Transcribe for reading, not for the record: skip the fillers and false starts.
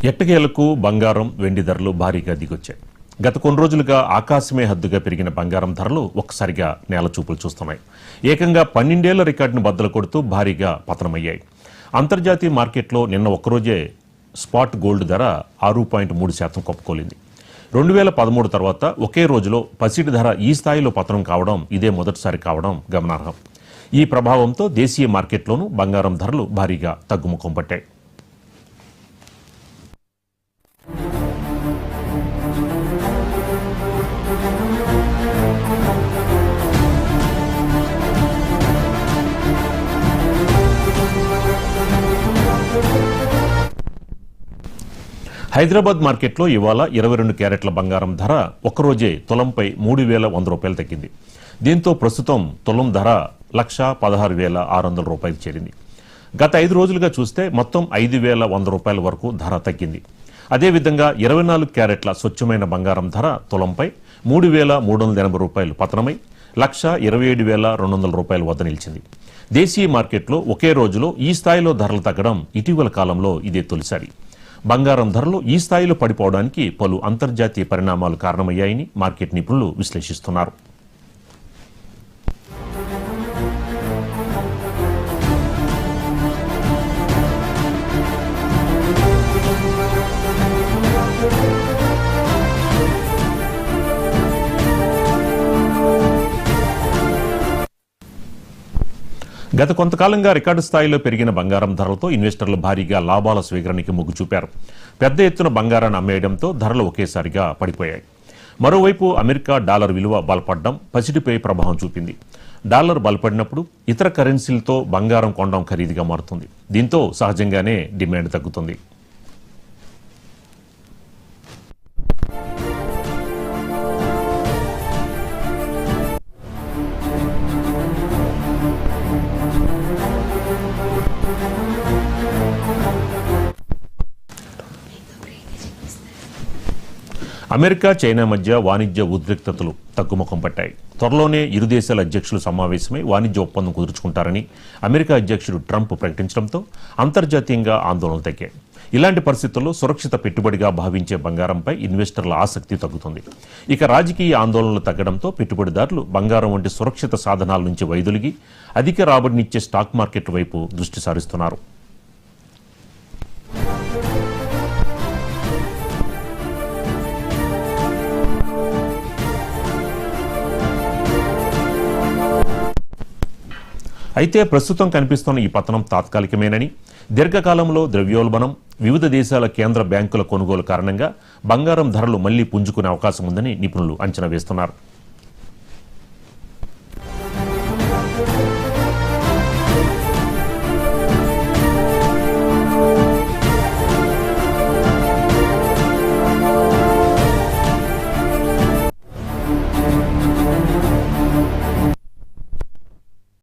ఎట్టకేలకు బంగారం వెండి ధరలు భారీగా దిగొచ్చాయి. గత కొన్ని రోజులుగా ఆకాశమే హద్దుగా పెరిగిన బంగారం ధరలు ఒక్కసారిగా నేలచూపులు చూస్తున్నాయి. ఏకంగా 12 ఏళ్ల రికార్డును బద్దలు కొడుతూ భారీగా పతనమయ్యాయి. అంతర్జాతీయ మార్కెట్లో నిన్న ఒక్కరోజే స్పాట్ గోల్డ్ ధర 6.3% కొప్పుకోలింది. 2013 తర్వాత ఒకే రోజులో పసిడి ధర ఈ స్థాయిలో పతనం కావడం ఇదే మొదటిసారి కావడం గమనార్హం. ఈ ప్రభావంతో దేశీయ మార్కెట్లోనూ బంగారం ధరలు భారీగా తగ్గుముఖం పట్టాయి. హైదరాబాద్ మార్కెట్లో ఇవాళ 22 క్యారెట్ల బంగారం ధర ఒక్కరోజే తులంపై 3,100 రూపాయలు తగ్గింది. దీంతో ప్రస్తుతం తులం ధర 1,16,600 రూపాయలు చేరింది. గత 5 రోజులుగా చూస్తే మొత్తం 5,100 రూపాయల వరకు ధర తగ్గింది. అదేవిధంగా 24 క్యారెట్ల స్వచ్ఛమైన బంగారం ధర తులంపై 3,380 రూపాయలు పతనమై 1,27,200 రూపాయల వద్ద నిలిచింది. దేశీయ మార్కెట్లో ఒకే రోజులో ఈ స్థాయిలో ధరలు తగ్గడం ఇటీవల కాలంలో ఇదే తొలిసారి. బంగారం ధరలు ఈ స్థాయిలో పడిపోవడానికి పలు అంతర్జాతీయ పరిణామాలు కారణమయ్యాయని మార్కెట్ నిపుణులు విశ్లేషిస్తున్నారు. గత కొంతకాలంగా రికార్డు స్థాయిలో పెరిగిన బంగారం ధరలతో ఇన్వెస్టర్లు భారీగా లాభాల స్వీకరణకి మొగ్గు చూపారు. పెద్ద ఎత్తున బంగారాన్ని అమ్మేయడంతో ధరలు ఒకేసారిగా పడిపోయాయి. మరోవైపు అమెరికా డాలర్ విలువ బలపడడం పసిడిపై ప్రభావం చూపింది. డాలర్ బలపడినప్పుడు ఇతర కరెన్సీలతో బంగారం కొనడం ఖరీదుగా మారుతుంది. దీంతో సహజంగానే డిమాండ్ తగ్గుతుంది. అమెరికా చైనా మధ్య వాణిజ్య ఉద్రిక్తతలు తగ్గుముఖం పట్టాయి. త్వరలోనే ఇరు దేశాల అధ్యక్షులు సమావేశమై వాణిజ్య ఒప్పందం కుదుర్చుకుంటారని అమెరికా అధ్యక్షుడు ట్రంప్ ప్రకటించడంతో అంతర్జాతీయంగా ఆందోళనలు తగ్గాయి. ఇలాంటి పరిస్థితుల్లో సురక్షిత పెట్టుబడిగా భావించే బంగారంపై ఇన్వెస్టర్ల ఆసక్తి తగ్గుతుంది. ఇక రాజకీయ ఆందోళనలు తగ్గడంతో పెట్టుబడిదారులు బంగారం వంటి సురక్షిత సాధనాల నుంచి వైదొలిగి అధిక రాబడినిచ్చే స్టాక్ మార్కెట్ వైపు దృష్టి సారిస్తున్నారు. అయితే ప్రస్తుతం కనిపిస్తున్న ఈ పతనం తాత్కాలికమేనని, దీర్ఘకాలంలో ద్రవ్యోల్బణం, వివిధ దేశాల కేంద్ర బ్యాంకుల కొనుగోలు కారణంగా బంగారం ధరలు మళ్లీ పుంజుకునే అవకాశం ఉందని నిపుణులు అంచనా వేస్తున్నారు.